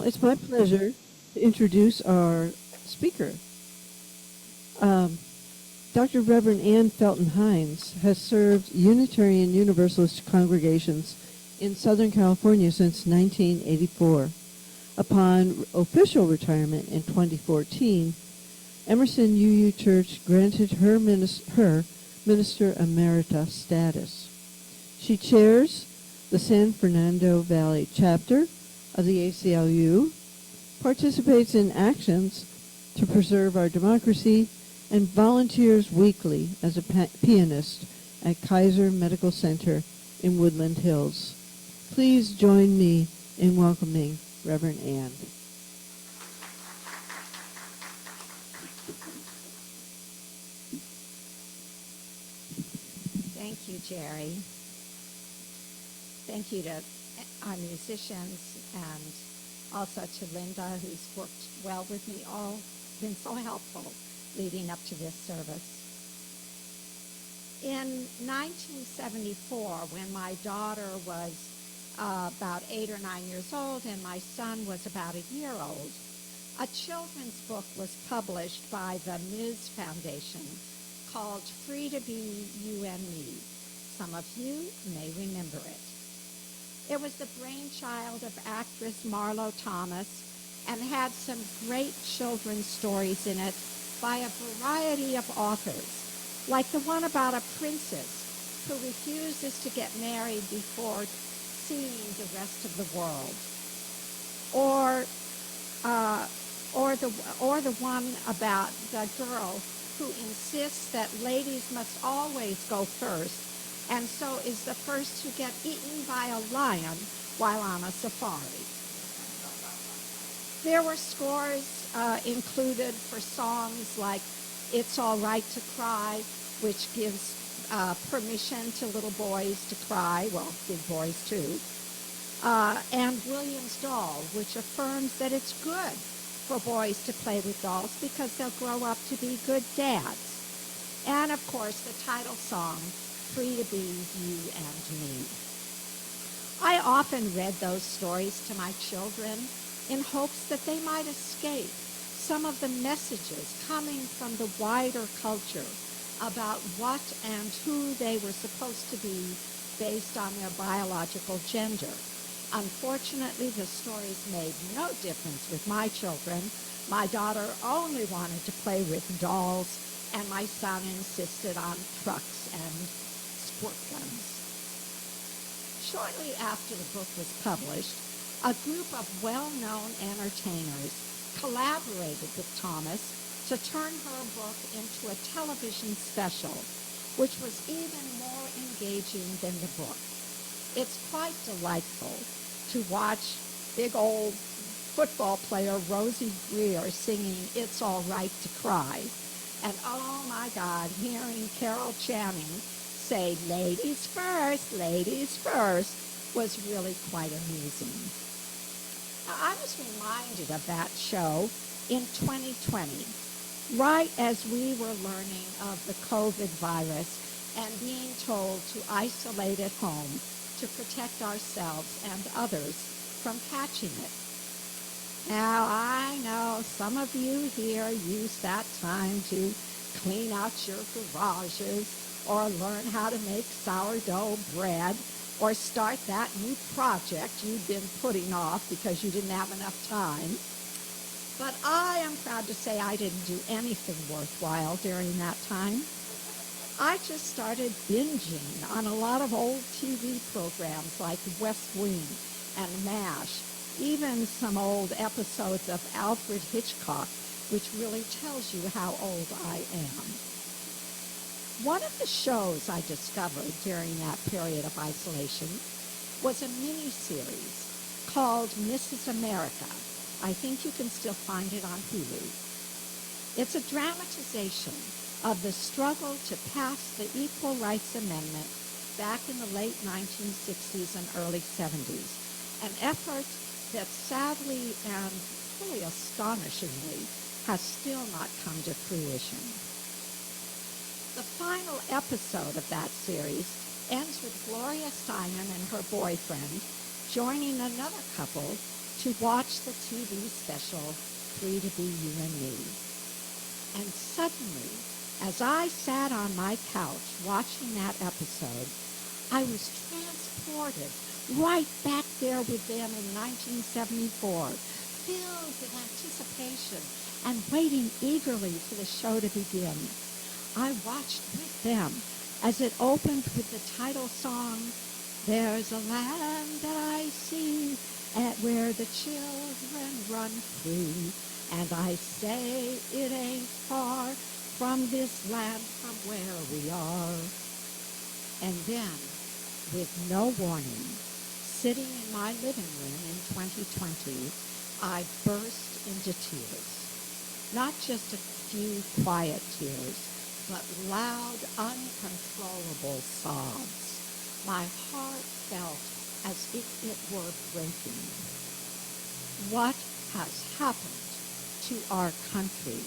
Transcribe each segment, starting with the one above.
it's my pleasure to introduce our speaker. Dr. Reverend Ann Felton Hines has served Unitarian Universalist congregations in Southern California since 1984. Upon official retirement in 2014, Emerson UU Church granted her Minister Emerita status. She chairs the San Fernando Valley Chapter of the ACLU, participates in actions to preserve our democracy, and volunteers weekly as a pianist at Kaiser Medical Center in Woodland Hills. Please join me in welcoming Reverend Ann. Thank you, Jerry. Thank you to our musicians and also to Linda, who's worked well with me, all been so helpful leading up to this service. In 1974, when my daughter was about 8 or 9 years old and my son was about a year old, a children's book was published by the Ms. Foundation called Free to Be You and Me. Some of you may remember it. It was the brainchild of actress Marlo Thomas and had some great children's stories in it by a variety of authors, like the one about a princess who refuses to get married before seeing the rest of the world, or the one about the girl who insists that ladies must always go first, and so is the first to get eaten by a lion while on a safari. There were scores included for songs like It's All Right to Cry, which gives permission to little boys to cry, well, big boys too, and William's Doll, which affirms that it's good for boys to play with dolls because they'll grow up to be good dads. And, of course, the title song, Free to Be You and Me. I often read those stories to my children in hopes that they might escape some of the messages coming from the wider culture about what and who they were supposed to be based on their biological gender. Unfortunately, the stories made no difference with my children. My daughter only wanted to play with dolls, and my son insisted on trucks and squirt guns. Shortly after the book was published, a group of well-known entertainers collaborated with Thomas to turn her book into a television special, which was even more engaging than the book. It's quite delightful to watch big old football player Rosie Greer singing It's All Right to Cry. And oh my God, hearing Carol Channing say, ladies first, was really quite amusing. Now, I was reminded of that show in 2020, right as we were learning of the COVID virus and being told to isolate at home to protect ourselves and others from catching it. Now, I know some of you here use that time to clean out your garages or learn how to make sourdough bread or start that new project you've been putting off because you didn't have enough time. But I am proud to say I didn't do anything worthwhile during that time. I just started binging on a lot of old TV programs like West Wing and MASH, even some old episodes of Alfred Hitchcock, which really tells you how old I am. One of the shows I discovered during that period of isolation was a mini-series called Mrs. America. I think you can still find it on Hulu. It's a dramatization of the struggle to pass the Equal Rights Amendment back in the late 1960s and early 70s, an effort that sadly and truly astonishingly has still not come to fruition. The final episode of that series ends with Gloria Steinem and her boyfriend joining another couple to watch the TV special, Free to Be You and Me. And suddenly, as I sat on my couch watching that episode, I was transported right back there with them in 1974, filled with anticipation and waiting eagerly for the show to begin. I watched with them as it opened with the title song, There's a Land That I See, where the children run free, and I say it ain't far from this land from where we are. And then, with no warning, sitting in my living room in 2020, I burst into tears. Not just a few quiet tears, but loud, uncontrollable sobs. My heart felt as if it were breaking. What has happened to our country,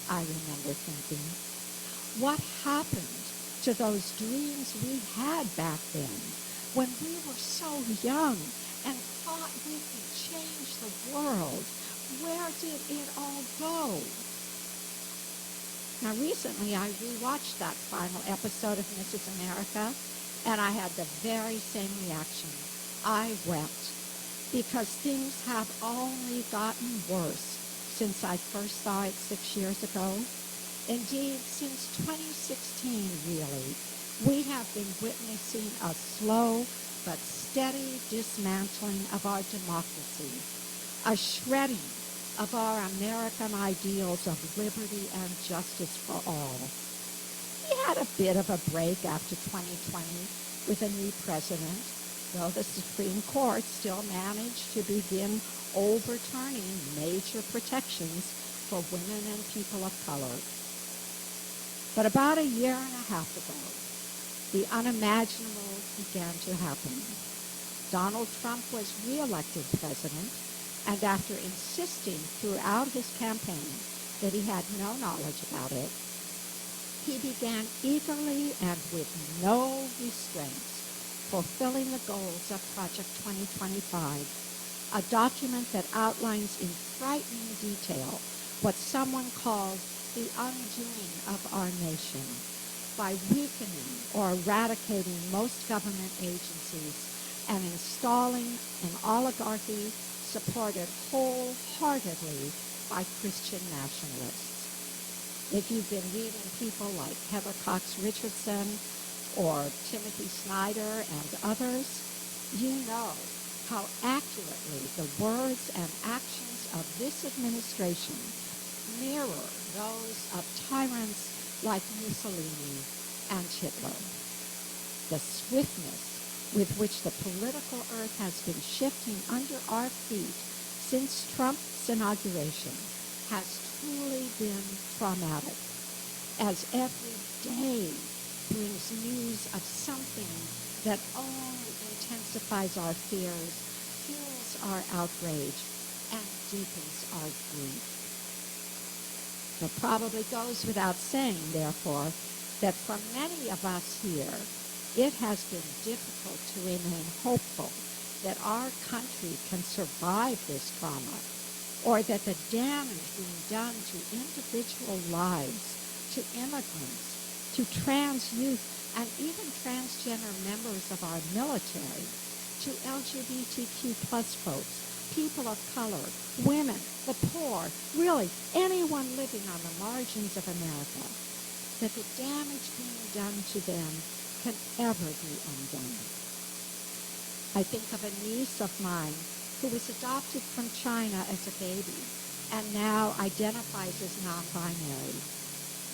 I remember thinking. What happened to those dreams we had back then when we were so young and thought we could change the world? Where did it all go? Now, recently I rewatched that final episode of Mrs. America, and I had the very same reaction. I wept because things have only gotten worse since I first saw it 6 years ago. Indeed, since 2016, really, we have been witnessing a slow but steady dismantling of our democracy, a shredding of our American ideals of liberty and justice for all. We had a bit of a break after 2020 with a new president, though the Supreme Court still managed to begin overturning major protections for women and people of color. But about a year and a half ago, the unimaginable began to happen. Donald Trump was reelected president, and after insisting throughout his campaign that he had no knowledge about it, he began eagerly and with no restraints fulfilling the goals of Project 2025, a document that outlines in frightening detail what someone called the undoing of our nation by weakening or eradicating most government agencies and installing an oligarchy supported wholeheartedly by Christian nationalists. If you've been reading people like Heather Cox Richardson or Timothy Snyder and others, you know how accurately the words and actions of this administration mirror those of tyrants like Mussolini and Hitler. The swiftness with which the political earth has been shifting under our feet since Trump's inauguration has truly been traumatic, as every day brings news of something that only intensifies our fears, fuels our outrage, and deepens our grief. It probably goes without saying, therefore, that for many of us here, it has been difficult to remain hopeful that our country can survive this trauma, or that the damage being done to individual lives, to immigrants, to trans youth, and even transgender members of our military, to LGBTQ plus folks, people of color, women, the poor, really anyone living on the margins of America, that the damage being done to them can ever be undone. I think of a niece of mine who was adopted from China as a baby and now identifies as non-binary.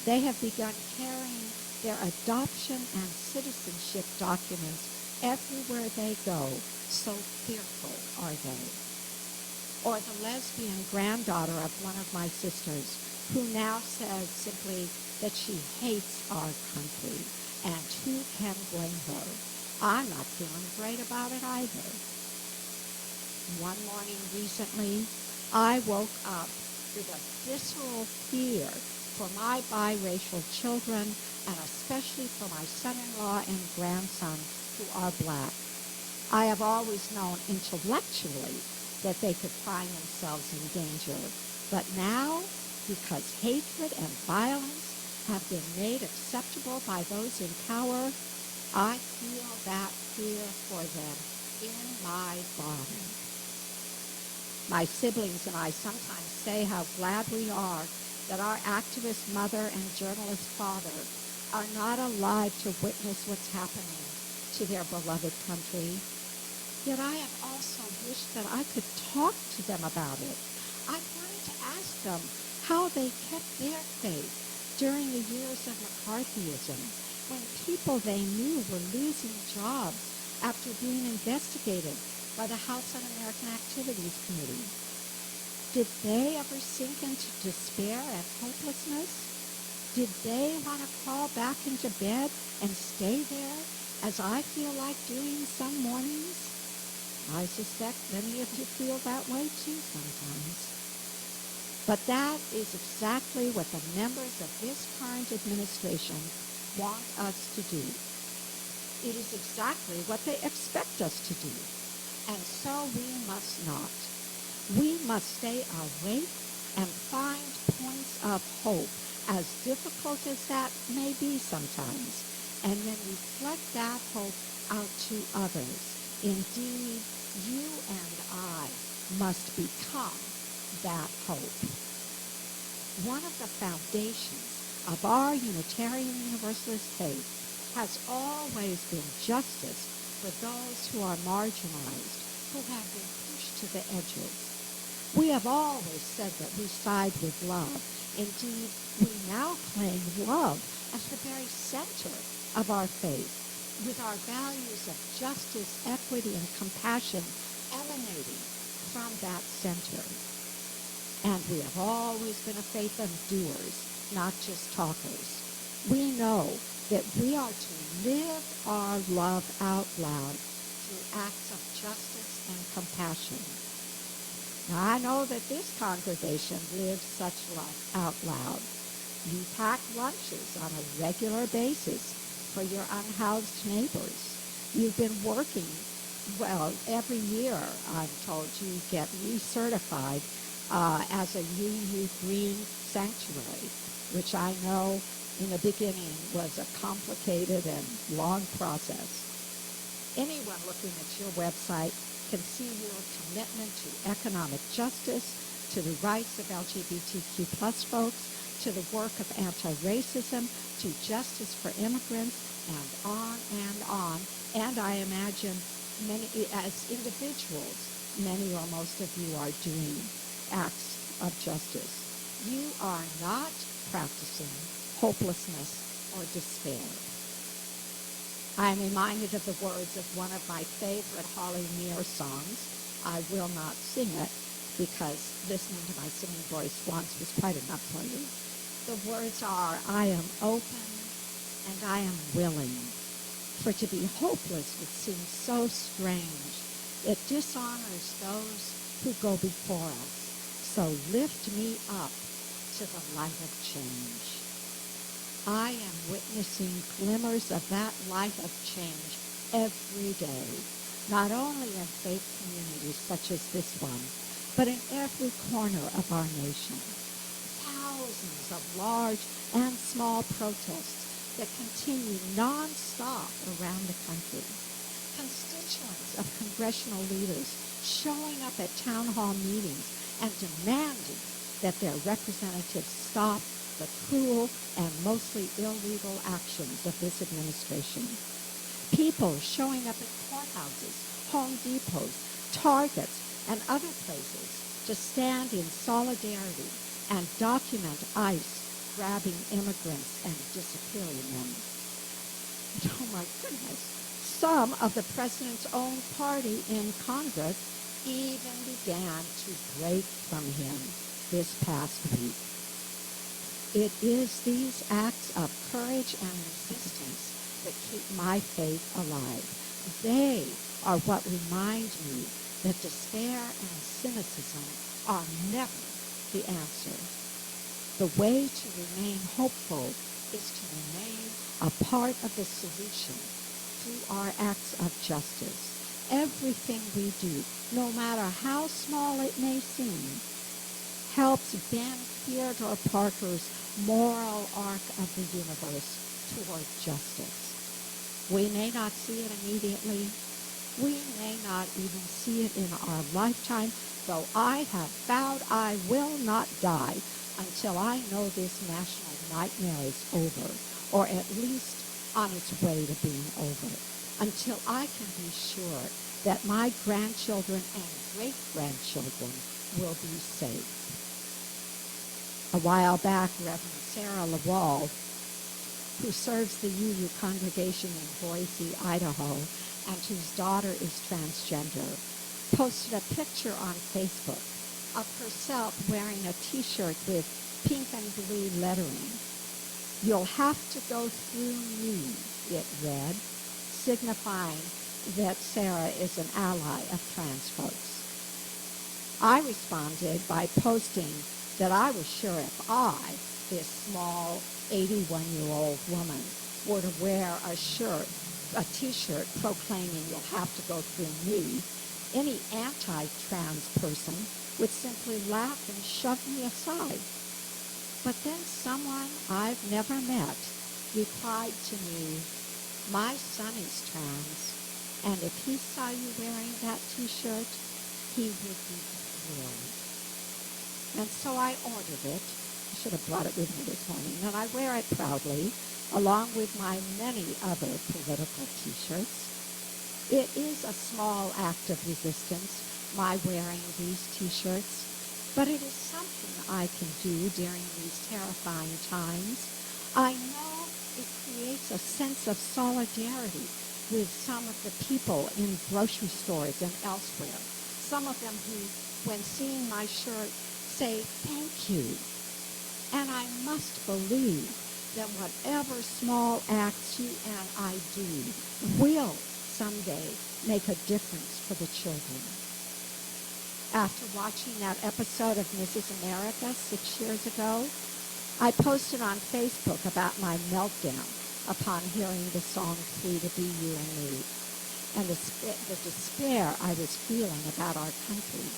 They have begun carrying their adoption and citizenship documents everywhere they go, so fearful are they. Or the lesbian granddaughter of one of my sisters, who now says simply that she hates our country, and who can blame her? I'm not feeling great about it either. One morning recently, I woke up with a visceral fear for my biracial children, and especially for my son-in-law and grandson, who are black. I have always known intellectually that they could find themselves in danger. But now, because hatred and violence have been made acceptable by those in power, I feel that fear for them in my body. My siblings and I sometimes say how glad we are that our activist mother and journalist father are not alive to witness what's happening to their beloved country. Yet I have also wished that I could talk to them about it. I wanted to ask them how they kept their faith during the years of McCarthyism, when people they knew were losing jobs after being investigated by the House Un-American Activities Committee. Did they ever sink into despair and hopelessness? Did they want to crawl back into bed and stay there, as I feel like doing some mornings? I suspect many of you feel that way too sometimes. But that is exactly what the members of this current administration want us to do. It is exactly what they expect us to do. And so we must not. We must stay awake and find points of hope, as difficult as that may be sometimes, and then reflect that hope out to others. Indeed, you and I must become that hope. One of the foundations of our Unitarian Universalist faith has always been justice for those who are marginalized, who have been pushed to the edges. We have always said that we side with love. Indeed, we now claim love as the very center of our faith, with our values of justice, equity, and compassion emanating from that center. And we have always been a faith of doers, not just talkers. We know that we are to live our love out loud through acts of justice and compassion. Now, I know that this congregation lives such love out loud. You pack lunches on a regular basis for your unhoused neighbors. You've been working, well, every year, I'm told, you get recertified as a UU Green Sanctuary, which I know in the beginning was a complicated and long process. Anyone looking at your website can see your commitment to economic justice, to the rights of LGBTQ plus folks, to the work of anti-racism, to justice for immigrants, and on and on. And I imagine many, as individuals, many or most of you are doing acts of justice. You are not practicing hopelessness or despair. I am reminded of the words of one of my favorite Holly Meir songs. I will not sing it because listening to my singing voice once was quite enough for you. The words are, I am open and I am willing. For to be hopeless would seem so strange. It dishonors those who go before us. So lift me up to the light of change. I am witnessing glimmers of that light of change every day, not only in faith communities such as this one, but in every corner of our nation. Thousands of large and small protests that continue nonstop around the country. Constituents of congressional leaders showing up at town hall meetings and demanding that their representatives stop the cruel and mostly illegal actions of this administration. People showing up at courthouses, Home Depots, Targets, and other places to stand in solidarity and document ICE grabbing immigrants and disappearing them. Oh my goodness. Some of the president's own party in Congress even began to break from him this past week. It is these acts of courage and resistance that keep my faith alive. They are what remind me that despair and cynicism are never the answer. The way to remain hopeful is to remain a part of the solution through our acts of justice. everything we do, no matter how small it may seem, helps bend Theodore Parker's moral arc of the universe toward justice. We may not see it immediately. We may not even see it in our lifetime, though I have vowed I will not die until I know this national nightmare is over, or at least on its way to being over, until I can be sure that my grandchildren and great-grandchildren will be safe. A while back, Reverend Sarah LaWall, who serves the UU congregation in Boise, Idaho, and whose daughter is transgender, posted a picture on Facebook of herself wearing a T-shirt with pink and blue lettering. "You'll have to go through me," it read, signifying that Sarah is an ally of trans folks. I responded by posting that I was sure if I, this small 81-year-old woman, were to wear a T-shirt proclaiming "you'll have to go through me," any anti-trans person would simply laugh and shove me aside. But then someone I've never met replied to me, "My son is trans, and if he saw you wearing that T-shirt, he would be thrilled." And so I ordered it. I should have brought it with me this morning, and I wear it proudly, along with my many other political T-shirts. It is a small act of resistance, my wearing these T-shirts, but it is something I can do during these terrifying times. I know it creates a sense of solidarity with some of the people in grocery stores and elsewhere, some of them who, when seeing my shirt, say thank you. And I must believe that whatever small acts you and I do will someday make a difference for the children. After watching that episode of Mrs. Emerita 6 years ago, I posted on Facebook about my meltdown upon hearing the song "Free to Be You and Me," and the despair I was feeling about our country.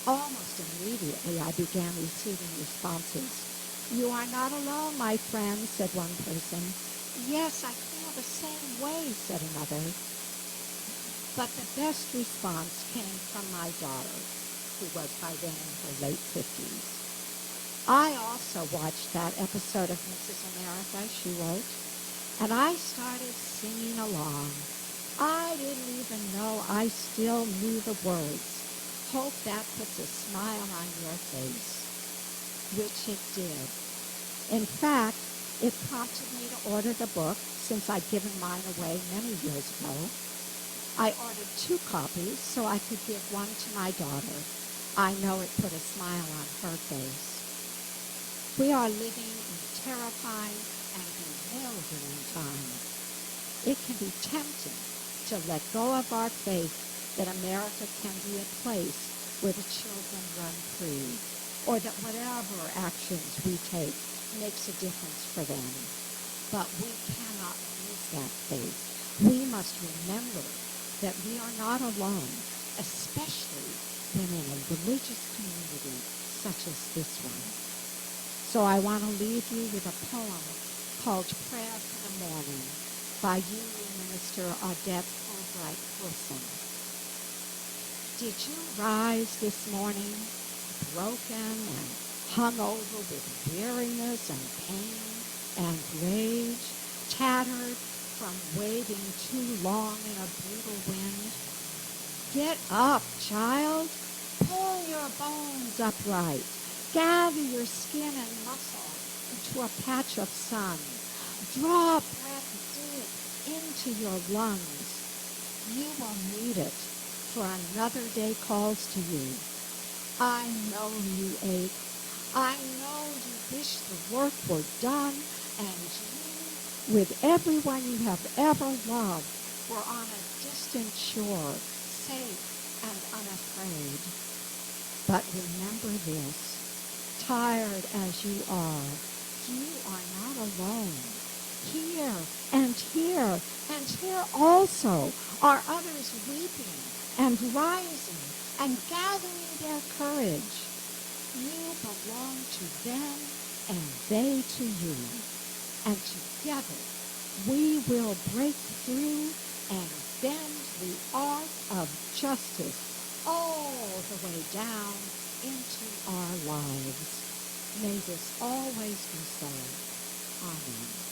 Almost immediately, I began receiving responses. "You are not alone, my friend," said one person. "Yes, I feel the same way," said another. But the best response came from my daughter, who was by then in her late 50s. "I also watched that episode of Mrs. Emerita," she wrote, "and I started singing along. I didn't even know I still knew the words. Hope that puts a smile on your face," which it did. In fact, it prompted me to order the book, since I'd given mine away many years ago. I ordered 2 copies so I could give one to my daughter. I know it put a smile on her face. We are living in terrifying and bewildering times. It can be tempting to let go of our faith that America can be a place where the children run free, or that whatever actions we take makes a difference for them. But we cannot lose that faith. We must remember that we are not alone, especially when in a religious community such as this one. So I want to leave you with a poem called "Prayer for the Morning" by UU Minister Odette Fulbright Wilson. Did you rise this morning broken and hung over with weariness and pain and rage, tattered from waiting too long in a brutal wind? Get up, child. Pull your bones upright. Gather your skin and muscle into a patch of sun. Draw breath deep into your lungs. You will need it, for another day calls to you. I know you ache. I know you wish the work were done, and you, with everyone you have ever loved, were on a distant shore, safe and unafraid. But remember this, tired as you are not alone. here and here and here also are others weeping and rising and gathering their courage. You belong to them and they to you. And together we will break through and bend the arc of justice all the way down into our lives. May this always be so. Amen.